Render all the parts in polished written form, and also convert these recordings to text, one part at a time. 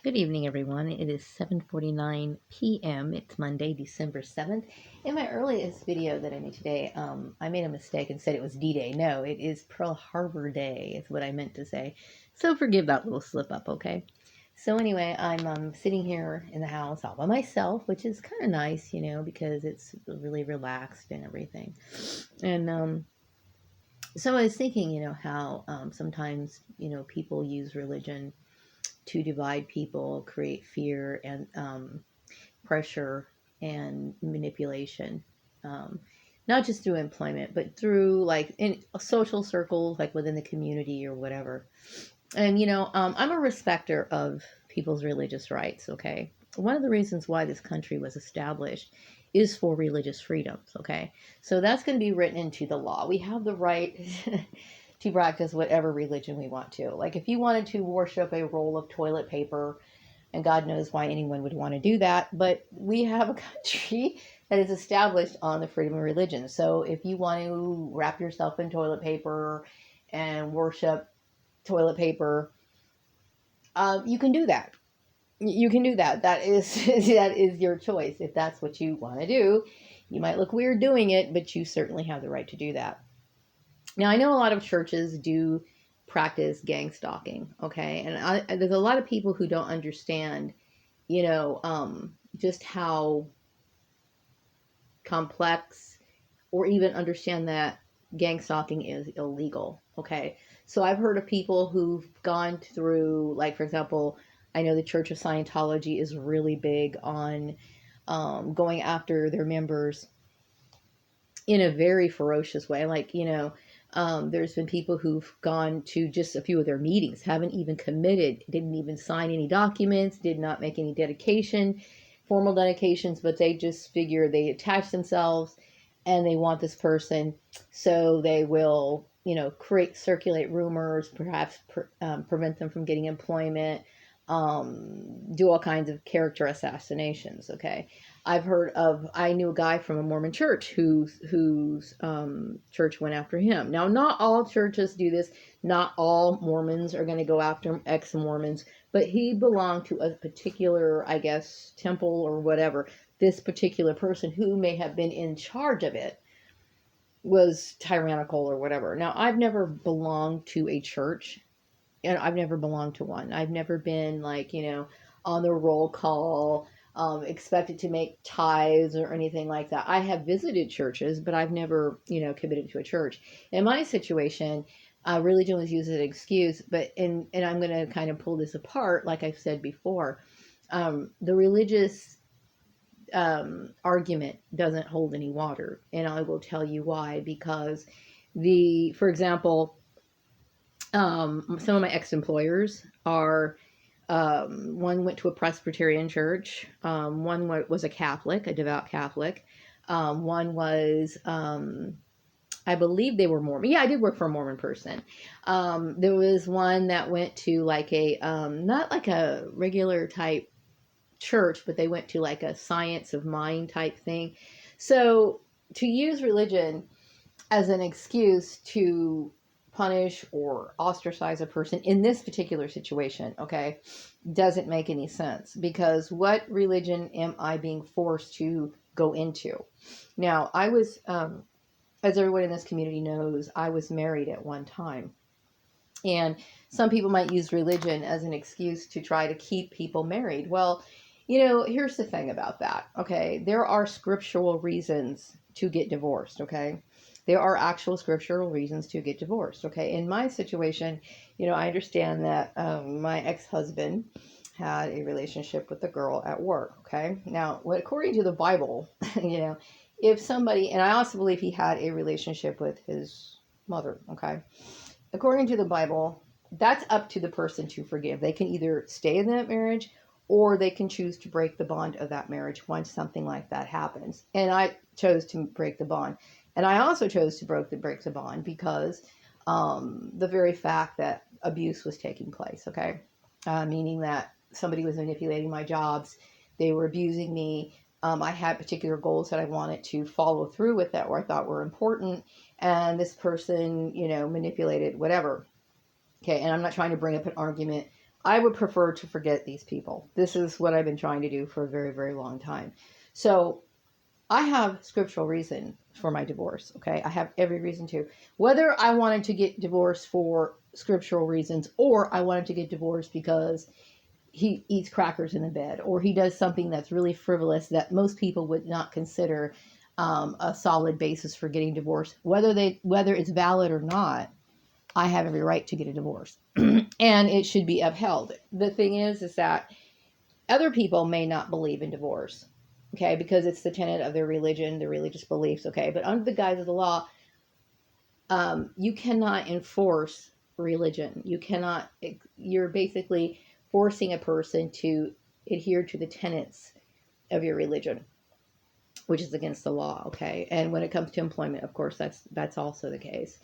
Good evening, everyone. It is 7:49 p.m. It's Monday, December 7th. In my earliest video that I made today, I made a mistake and said it was D-Day. No, it is Pearl Harbor Day is what I meant to say. So forgive that little slip up, okay? So anyway, I'm sitting here in the house all by myself, which is kind of nice, because it's really relaxed and everything. And so I was thinking, how sometimes, people use religion to divide people, create fear and pressure and manipulation. Um, Not just through employment, but through like in social circles, like within the community or whatever. And, I'm a respecter of people's religious rights, okay? One of the reasons why this country was established is for religious freedoms, okay? So that's going to be written into the law. We have the right to practice whatever religion we want to. Like if you wanted to worship a roll of toilet paper, and God knows why anyone would want to do that, but we have a country that is established on the freedom of religion. So if you want to wrap yourself in toilet paper and worship toilet paper, you can do that. You can do that. That is that is your choice. If that's what you want to do, you might look weird doing it, but you certainly have the right to do that. Now, I know a lot of churches do practice gang stalking, okay? And there's a lot of people who don't understand, just how complex or even understand that gang stalking is illegal, okay? So I've heard of people who've gone through, like, for example, I know the Church of Scientology is really big on going after their members in a very ferocious way. Like, there's been people who've gone to just a few of their meetings, haven't even committed, didn't even sign any documents, did not make any formal dedications, but they just figure they attach themselves and they want this person. So they will, circulate rumors, perhaps prevent them from getting employment, do all kinds of character assassinations. Okay. I knew a guy from a Mormon church whose church went after him. Now, not all churches do this. Not all Mormons are going to go after ex-Mormons, but he belonged to a particular, I guess, temple or whatever. This particular person who may have been in charge of it was tyrannical or whatever. Now, I've never belonged to a church, and I've never belonged to one. I've never been like, on the roll call, expected to make tithes or anything like that. I have visited churches, but I've never, committed to a church. In my situation, religion was used as an excuse, and I'm going to kind of pull this apart, like I've said before. The religious argument doesn't hold any water, and I will tell you why. Because for example, some of my ex-employers are, one went to a Presbyterian church, one was a Catholic, a devout Catholic, one was, I believe they were Mormon. Yeah, I did work for a Mormon person. There was one that went to like not like a regular type church, but they went to like a science of mind type thing. So to use religion as an excuse to punish or ostracize a person in this particular situation, okay, doesn't make any sense, because what religion am I being forced to go into? Now, I was, as everyone in this community knows, I was married at one time. And some people might use religion as an excuse to try to keep people married. Well, here's the thing about that, okay? There are scriptural reasons to get divorced, okay? There are actual scriptural reasons to get divorced, okay? In my situation, I understand that my ex-husband had a relationship with a girl at work, okay? Now, according to the Bible, if somebody, and I also believe he had a relationship with his mother, okay? According to the Bible, that's up to the person to forgive. They can either stay in that marriage or they can choose to break the bond of that marriage once something like that happens. And I chose to break the bond. And I also chose to break the bond because the very fact that abuse was taking place, okay? Meaning that somebody was manipulating my jobs, they were abusing me. I had particular goals that I wanted to follow through with that, or I thought were important, and this person, manipulated whatever. Okay, and I'm not trying to bring up an argument I would prefer to forget these people. This is what I've been trying to do for a very, very long time. So I have scriptural reason for my divorce. Okay. I have every reason to. Whether I wanted to get divorced for scriptural reasons or I wanted to get divorced because he eats crackers in the bed or he does something that's really frivolous that most people would not consider a solid basis for getting divorced, whether it's valid or not, I have every right to get a divorce and it should be upheld. The thing is that other people may not believe in divorce, okay, because it's the tenet of their religion, their religious beliefs, okay. But under the guise of the law, you cannot enforce religion. You're basically forcing a person to adhere to the tenets of your religion, which is against the law, okay. And when it comes to employment, of course, that's also the case.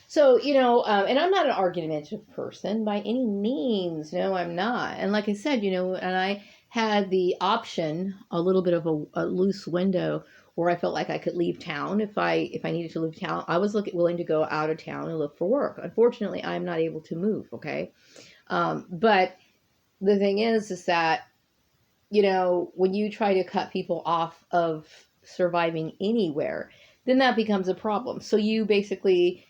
So, and I'm not an argumentative person by any means. No, I'm not. And like I said, and I had the option, a little bit of a loose window where I felt like I could leave town if I needed to leave town. I was willing to go out of town and look for work. Unfortunately, I'm not able to move. Okay. But the thing is that, when you try to cut people off of surviving anywhere, then that becomes a problem. So you basically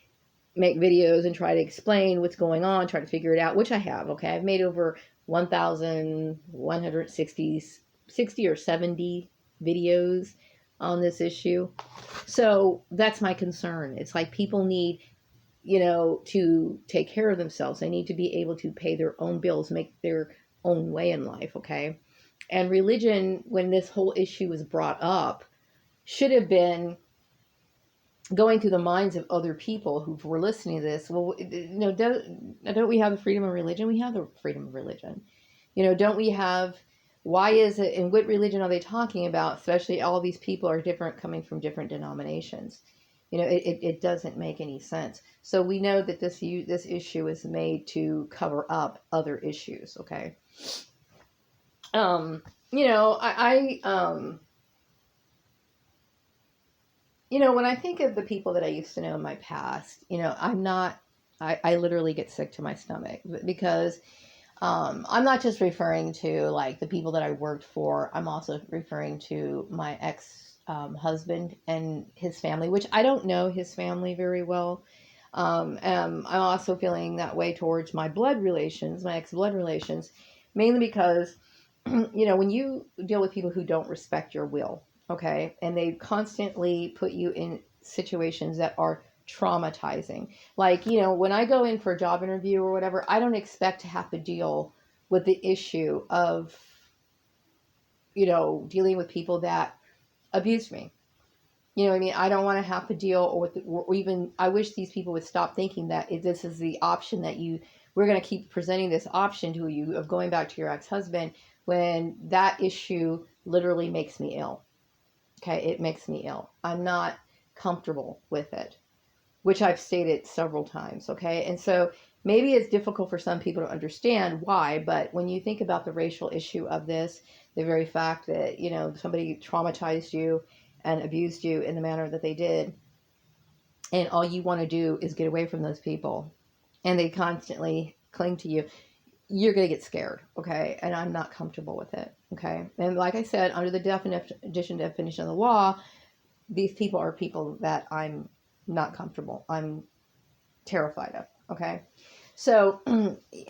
make videos and try to explain what's going on, try to figure it out, which I have. Okay. I've made over 1,160 or 70 videos on this issue. So that's my concern. It's like people need, to take care of themselves. They need to be able to pay their own bills, make their own way in life. Okay. And religion, when this whole issue was brought up, should have been going through the minds of other people who were listening to this. Well, don't we have the freedom of religion? We have the freedom of religion. Don't we have, why is it, and what religion are they talking about? Especially all these people are different, coming from different denominations. It doesn't make any sense. So we know that this issue is made to cover up other issues. Okay. When I think of the people that I used to know in my past, I literally get sick to my stomach because I'm not just referring to like the people that I worked for. I'm also referring to my ex-husband and his family, which I don't know his family very well. I'm also feeling that way towards my my ex-blood relations, mainly because, when you deal with people who don't respect your will, okay, and they constantly put you in situations that are traumatizing. Like, when I go in for a job interview or whatever, I don't expect to have to deal with the issue of, dealing with people that abuse me. I mean? I don't want to have to deal with, or even, I wish these people would stop thinking that this is the option that we're going to keep presenting this option to you of going back to your ex-husband when that issue literally makes me ill. Okay, it makes me ill. I'm not comfortable with it, which I've stated several times. Okay, and so maybe it's difficult for some people to understand why, but when you think about the racial issue of this, the very fact that, somebody traumatized you and abused you in the manner that they did, and all you want to do is get away from those people, and they constantly cling to you, you're going to get scared, okay? And I'm not comfortable with it, okay? And like I said, under the definition of the law, these people are people that I'm not comfortable. I'm terrified of, okay? So,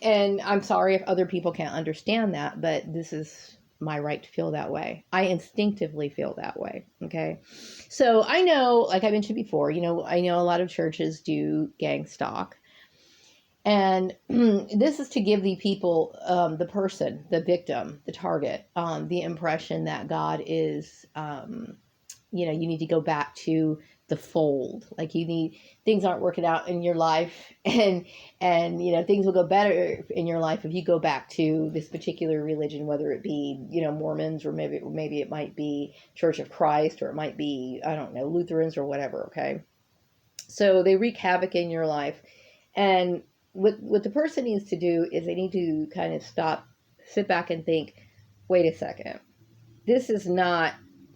and I'm sorry if other people can't understand that, but this is my right to feel that way. I instinctively feel that way, okay? So I know, like I mentioned before, I know a lot of churches do gang stalk. And this is to give the people, the person, the victim, the target, the impression that God is, you need to go back to the fold. Like things aren't working out in your life, and things will go better in your life if you go back to this particular religion, whether it be, Mormons, or maybe it might be Church of Christ, or it might be, I don't know, Lutherans or whatever. Okay. So they wreak havoc in your life. And what the person needs to do is they need to kind of stop, sit back and think, wait a second, this is not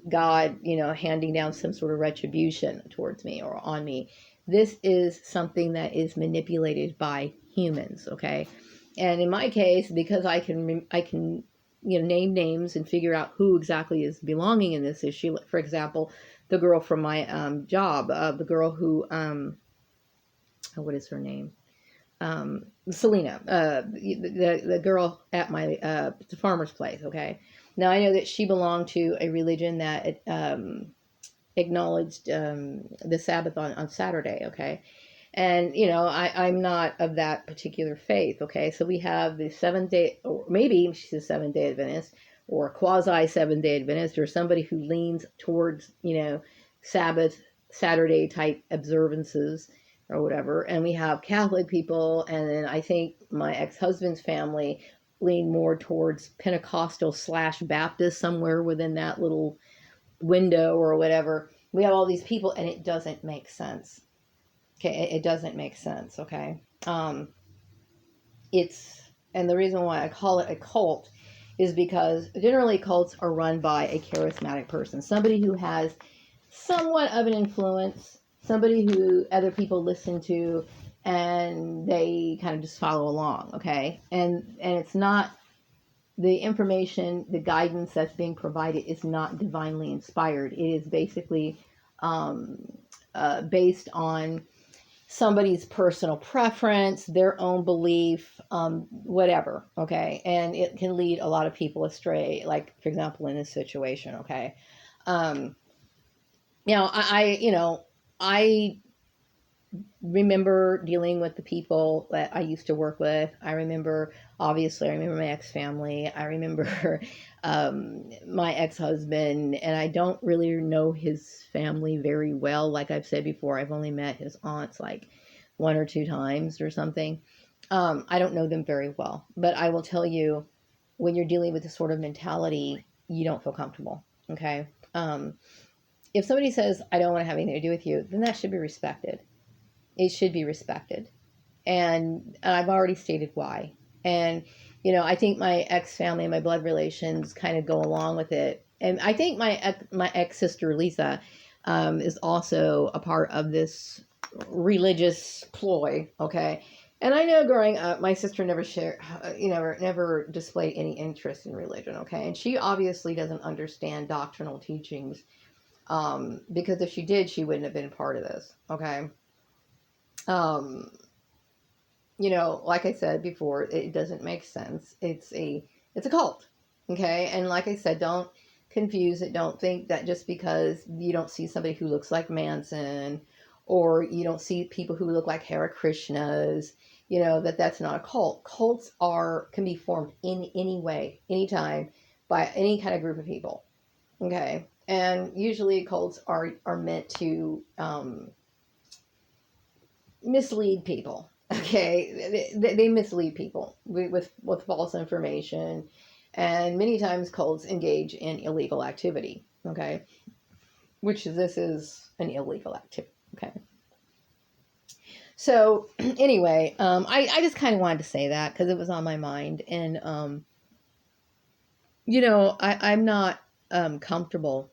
God, handing down some sort of retribution towards me or on me. This is something that is manipulated by humans, okay? And in my case, because I can name names and figure out who exactly is belonging in this issue. For example, the girl from my job, the girl who what is her name? Selena, the girl at my the farmer's place. Okay, now I know that she belonged to a religion that acknowledged the Sabbath on Saturday. Okay, and I'm not of that particular faith. Okay, so we have the Seventh Day, or maybe she's a Seventh Day Adventist, or quasi Seventh Day Adventist, or somebody who leans towards Sabbath Saturday type observances or whatever. And we have Catholic people, and then I think my ex-husband's family lean more towards Pentecostal / Baptist, somewhere within that little window or whatever. We have all these people, and it doesn't make sense. Okay, it doesn't make sense. Okay, and the reason why I call it a cult is because generally cults are run by a charismatic person, somebody who has somewhat of an influence, somebody who other people listen to, and they kind of just follow along. Okay, and it's not the information, the guidance that's being provided is not divinely inspired. It is basically based on somebody's personal preference, their own belief, whatever. Okay, and it can lead a lot of people astray. Like, for example, in this situation. Okay, um, I remember dealing with the people that I used to work with. I remember my ex-family. I remember my ex-husband, and I don't really know his family very well. Like I've said before, I've only met his aunts like 1 or 2 times or something. I don't know them very well, but I will tell you, when you're dealing with this sort of mentality, you don't feel comfortable. Okay. If somebody says, I don't want to have anything to do with you, then that should be respected. It should be respected. And I've already stated why. And, I think my ex-family and my blood relations kind of go along with it. And I think my ex-sister, Lisa, is also a part of this religious ploy. Okay. And I know growing up, my sister never never displayed any interest in religion. Okay. And she obviously doesn't understand doctrinal teachings. Because if she did, she wouldn't have been part of this. Okay. Um, like I said before, it doesn't make sense. It's a cult. Okay. And like I said, don't confuse it. Don't think that just because you don't see somebody who looks like Manson, or you don't see people who look like Hare Krishnas, that's not a cult. Cults can be formed in any way, anytime, by any kind of group of people. Okay. And usually cults are meant to mislead people. Okay, they mislead people with false information, and many times cults engage in illegal activity. Okay, which this is an illegal activity. Okay, so anyway, I just kind of wanted to say that because it was on my mind, and I'm not comfortable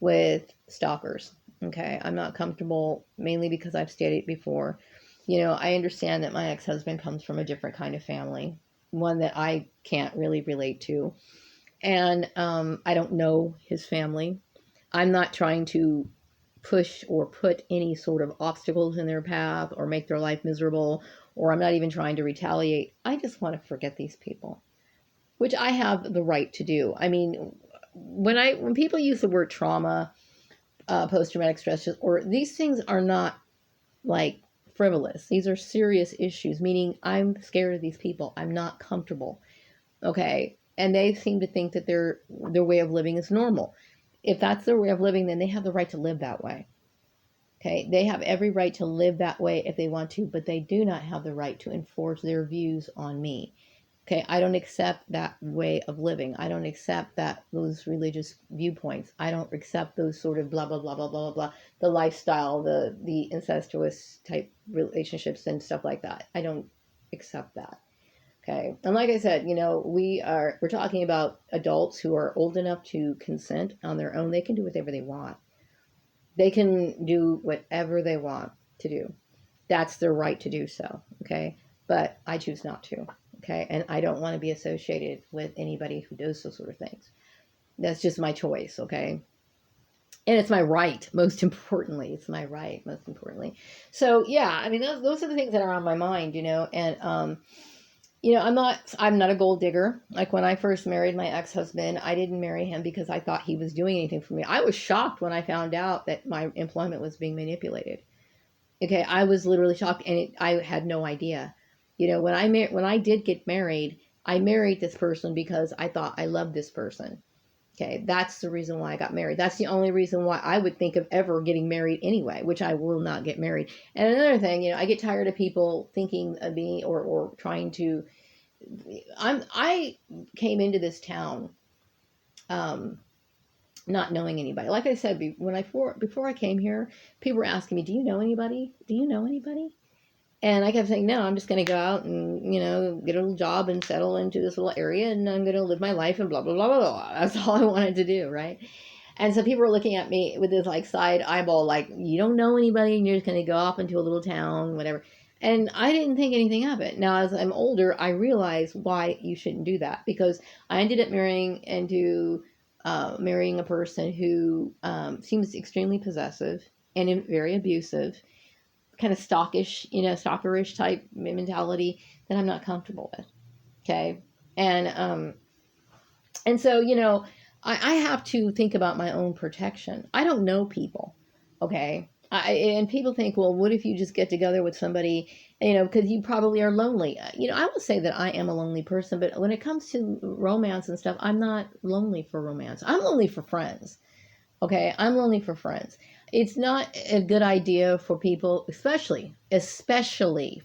with stalkers. Okay, I'm not comfortable, mainly because I've stated before. I understand that my ex-husband comes from a different kind of family, one that I can't really relate to. And I don't know his family. I'm not trying to push or put any sort of obstacles in their path or make their life miserable, or I'm not even trying to retaliate. I just want to forget these people, which I have the right to do. I mean, when people use the word trauma, post-traumatic stress, or these things are not like frivolous. These are serious issues, meaning I'm scared of these people. I'm not comfortable. Okay. And they seem to think that their way of living is normal. If that's their way of living, then they have the right to live that way. Okay. They have every right to live that way if they want to, but they do not have the right to enforce their views on me. Okay, I don't accept that way of living. I don't accept those religious viewpoints. I don't accept those sort of blah blah blah blah blah blah, the lifestyle, the incestuous type relationships and stuff like that. I don't accept that. Okay, and like I said, we're talking about adults who are old enough to consent on their own. They can do whatever they want. They can do whatever they want to do. That's their right to do so. Okay, but I choose not to. Okay. And I don't want to be associated with anybody who does those sort of things. That's just my choice. Okay. And it's my right, most importantly. It's my right, most importantly. So yeah, I mean, those are the things that are on my mind, and, I'm not a gold digger. Like when I first married my ex-husband, I didn't marry him because I thought he was doing anything for me. I was shocked when I found out that my employment was being manipulated. Okay, I was literally shocked, and I had no idea. When I did get married, I married this person because I thought I loved this person. Okay, that's the reason why I got married. That's the only reason why I would think of ever getting married anyway, which I will not get married. And another thing, I get tired of people thinking of me or trying to. I came into this town, um, not knowing anybody. Like I said, before I came here, people were asking me, "Do you know anybody? Do you know anybody?" And I kept saying, "No, I'm just going to go out and get a little job and settle into this little area, and I'm going to live my life and blah blah blah blah blah." That's all I wanted to do, right? And so people were looking at me with this like side eyeball, like, "You don't know anybody, and you're just going to go off into a little town, whatever." And I didn't think anything of it. Now, as I'm older, I realize why you shouldn't do that, because I ended up marrying a person who seems extremely possessive and very abusive, kind of stalkerish type mentality that I'm not comfortable with. Okay. And so, I have to think about my own protection. I don't know people. Okay. And people think, well, what if you just get together with somebody, because you probably are lonely. I will say that I am a lonely person, but when it comes to romance and stuff, I'm not lonely for romance. I'm lonely for friends. Okay, I'm lonely for friends. It's not a good idea for people, especially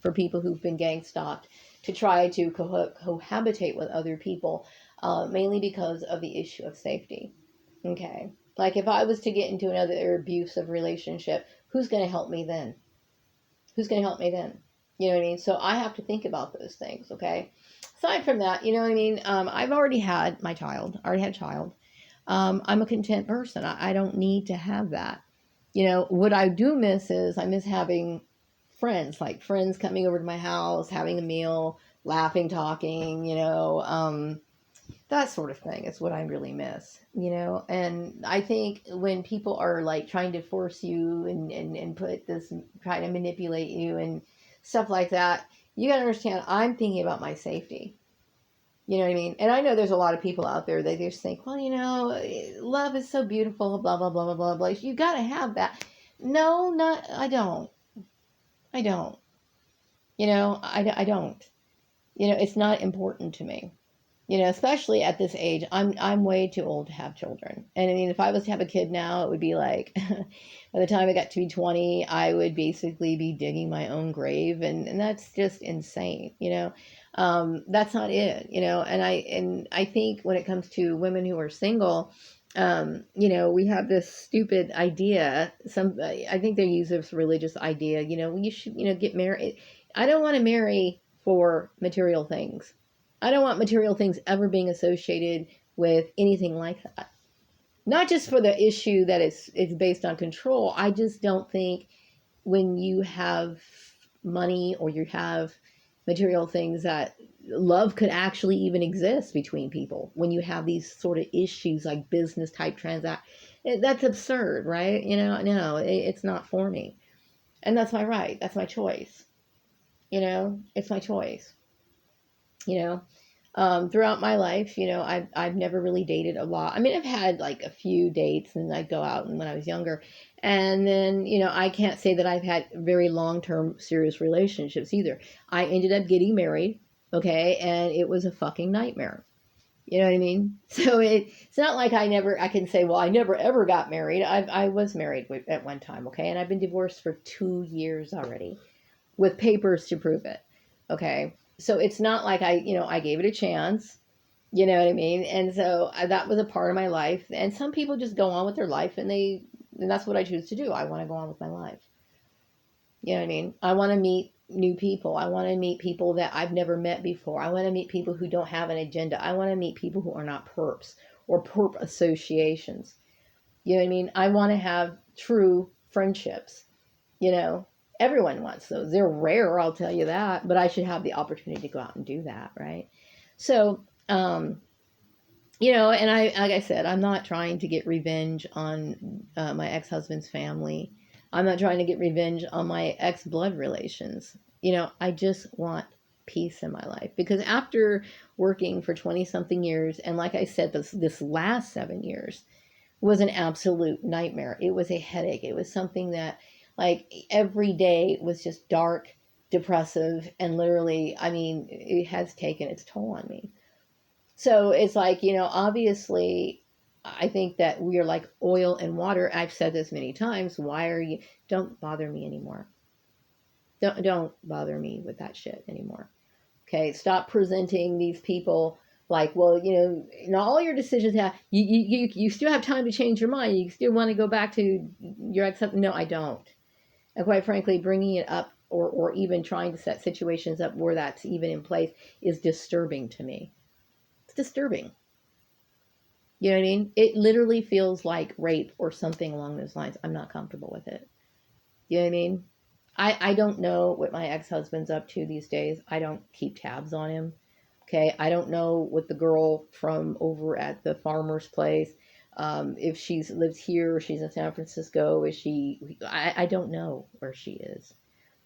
for people who've been gang stalked, to try to cohabitate with other people, mainly because of the issue of safety. Okay, like if I was to get into another abusive relationship, who's going to help me then? Who's going to help me then? You know what I mean? So I have to think about those things. Okay. Aside from that, you know what I mean? I've already had my child. I already had a child. I'm a content person. I don't need to have that. What I do miss is I miss having friends, like friends coming over to my house, having a meal, laughing, talking, that sort of thing is what I really miss, And I think when people are like trying to force you and try to manipulate you and stuff like that, you got to understand, I'm thinking about my safety. You know what I mean? And I know there's a lot of people out there that just think, well, love is so beautiful, blah, blah, blah, blah, blah, blah. You got to have that. No, I don't. I don't. I don't. It's not important to me. Especially at this age, I'm way too old to have children. And I mean, if I was to have a kid now, it would be like, by the time I got to be 20, I would basically be digging my own grave, and that's just insane. That's not it. And I think when it comes to women who are single, we have this stupid idea. I think they use this religious idea. You should, get married. I don't want to marry for material things. I don't want material things ever being associated with anything like that. Not just for the issue that it's based on control. I just don't think when you have money or you have material things that love could actually even exist between people when you have these sort of issues like business type transact. That's absurd, right? No, it's not for me. And that's my right. That's my choice. It's my choice. Throughout my life, I've never really dated a lot. I mean, I've had like a few dates, and I'd go out and when I was younger. And then, I can't say that I've had very long-term serious relationships either. I ended up getting married, okay, and it was a fucking nightmare. You know what I mean? So it's not like I can say, well, I never ever got married. I was married at one time, okay, and I've been divorced for 2 years already with papers to prove it, okay? So it's not like I gave it a chance, you know what I mean? And so that was a part of my life. And some people just go on with their life, and that's what I choose to do. I want to go on with my life. You know what I mean? I want to meet new people. I want to meet people that I've never met before. I want to meet people who don't have an agenda. I want to meet people who are not perps or perp associations. You know what I mean? I want to have true friendships, Everyone wants those. They're rare, I'll tell you that, but I should have the opportunity to go out and do that, right? So, and like I said, I'm not trying to get revenge on my ex-husband's family. I'm not trying to get revenge on my ex-blood relations. I just want peace in my life, because after working for 20 something years, and like I said, this last 7 years was an absolute nightmare. It was a headache. It was something that, like, every day was just dark, depressive, and literally, I mean, it has taken its toll on me. So it's like, obviously, I think that we are like oil and water. I've said this many times. Don't bother me anymore. Don't bother me with that shit anymore. Okay, stop presenting these people like, well, not all your decisions have, you still have time to change your mind. You still want to go back to your ex. No, I don't. And quite frankly, bringing it up, or even trying to set situations up where that's even in place, is disturbing to me. It's disturbing. You know what I mean? It literally feels like rape or something along those lines. I'm not comfortable with it. You know what I mean? I don't know what my ex-husband's up to these days. I don't keep tabs on him. Okay. I don't know what the girl from over at the farmer's place, if she's lives here, or she's in San Francisco, I don't know where she is.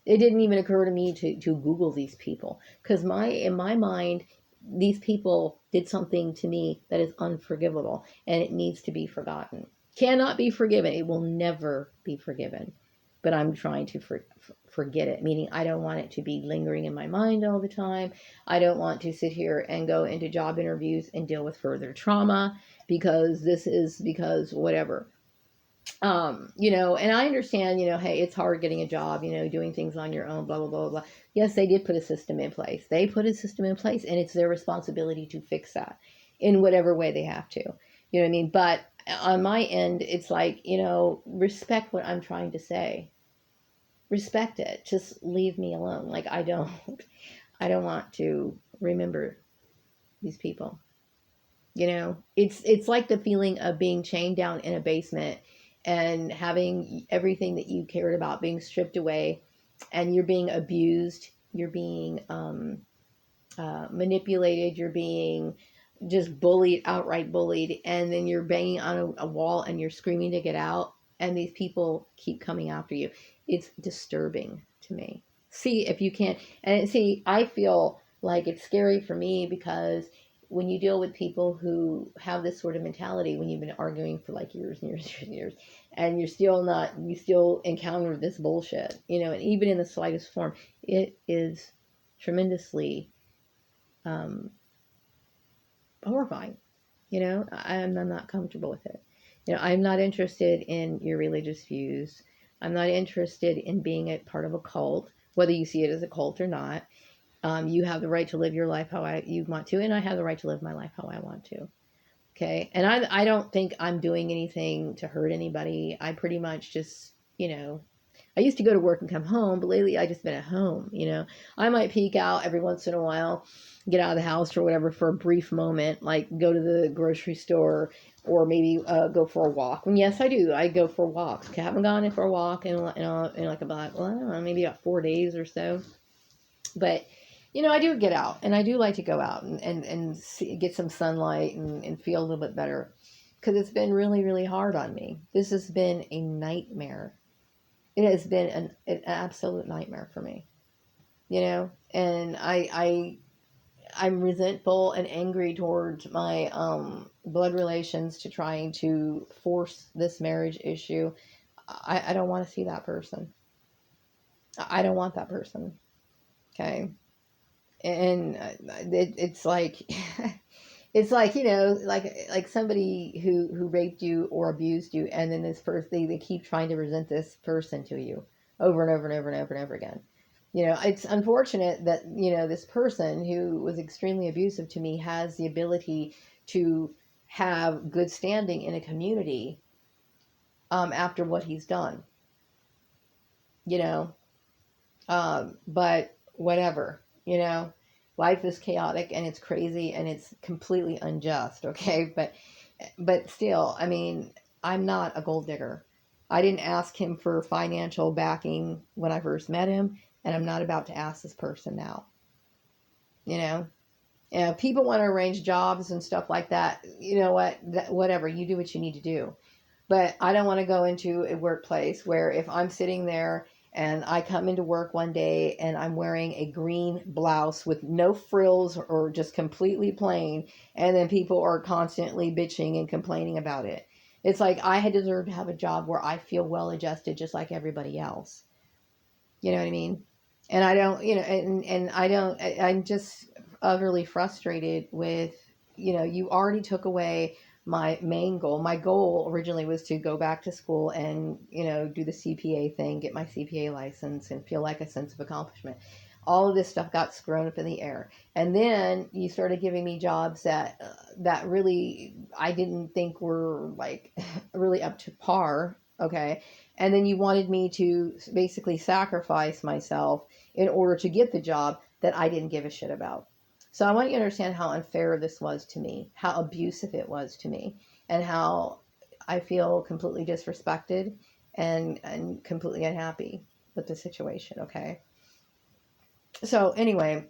It didn't even occur to me to Google these people, because in my mind, these people did something to me that is unforgivable, and it needs to be forgotten. Cannot be forgiven. It will never be forgiven. But I'm trying to forget it, meaning I don't want it to be lingering in my mind all the time. I don't want to sit here and go into job interviews and deal with further trauma because whatever. And I understand, hey, it's hard getting a job, doing things on your own, blah, blah, blah, blah. Yes, they did put a system in place. They put a system in place, and it's their responsibility to fix that in whatever way they have to. You know what I mean? But on my end, it's like, respect what I'm trying to say. Respect it. Just leave me alone. Like, I don't want to remember these people. It's like the feeling of being chained down in a basement and having everything that you cared about being stripped away, and you're being abused, you're being manipulated, you're being just bullied, outright bullied, and then you're banging on a wall and you're screaming to get out, and these people keep coming after you. It's disturbing to me. See if you can, and see, I feel like it's scary for me, because when you deal with people who have this sort of mentality, when you've been arguing for like years and years and years, and you still encounter this bullshit, and even in the slightest form, it is tremendously horrifying. I'm not comfortable with it. I'm not interested in your religious views. I'm not interested in being a part of a cult, whether you see it as a cult or not. You have the right to live your life how you want to, and I have the right to live my life how I want to. Okay. And I don't think I'm doing anything to hurt anybody. I pretty much just, I used to go to work and come home, but lately I just been at home. I might peek out every once in a while, get out of the house or whatever for a brief moment, like go to the grocery store, or maybe go for a walk. And yes, I do. I go for walks. I haven't gone in for a walk in like about, well, I don't know, maybe about 4 days or so. But I do get out, and I do like to go out and get some sunlight and feel a little bit better, because it's been really, really hard on me. This has been a nightmare. It has been an absolute nightmare for me, and I'm resentful and angry towards my blood relations to trying to force this marriage issue. I don't want to see that person. I don't want that person. Okay. And it's like it's like, like somebody who raped you or abused you, and then this person, they keep trying to present this person to you over and over and over and over and over again. It's unfortunate that this person who was extremely abusive to me has the ability to have good standing in a community after what he's done. But whatever. Life is chaotic, and it's crazy, and it's completely unjust. Okay. But still, I mean, I'm not a gold digger. I didn't ask him for financial backing when I first met him, and I'm not about to ask this person now. You know, and if people want to arrange jobs and stuff like that, you know what, whatever, you do what you need to do. But I don't want to go into a workplace where if I'm sitting there and I come into work one day and I'm wearing a green blouse with no frills or just completely plain, and then people are constantly bitching and complaining about it. It's like I had deserved to have a job where I feel well adjusted just like everybody else. You know what I mean? And I don't, and I don't, I'm just utterly frustrated with, you already took away my main goal. My goal originally was to go back to school and, do the CPA thing, get my CPA license and feel like a sense of accomplishment. All of this stuff got thrown up in the air. And then you started giving me jobs that really I didn't think were like really up to par. Okay. And then you wanted me to basically sacrifice myself in order to get the job that I didn't give a shit about. So I want you to understand how unfair this was to me, how abusive it was to me, and how I feel completely disrespected and completely unhappy with the situation, okay? So anyway,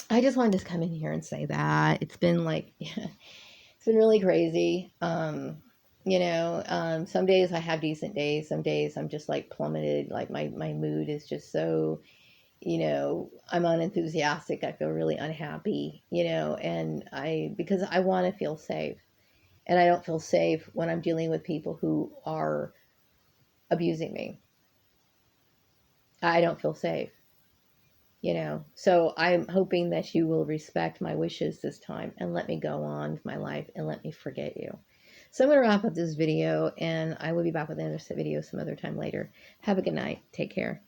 I just wanted to come in here and say that. It's been like, it's been really crazy. Some days I have decent days. Some days I'm just like plummeted. Like my mood is just so, I'm unenthusiastic. I feel really unhappy, and because I want to feel safe. And I don't feel safe when I'm dealing with people who are abusing me. I don't feel safe, So I'm hoping that you will respect my wishes this time and let me go on with my life and let me forget you. So I'm going to wrap up this video, and I will be back with another video some other time later. Have a good night. Take care.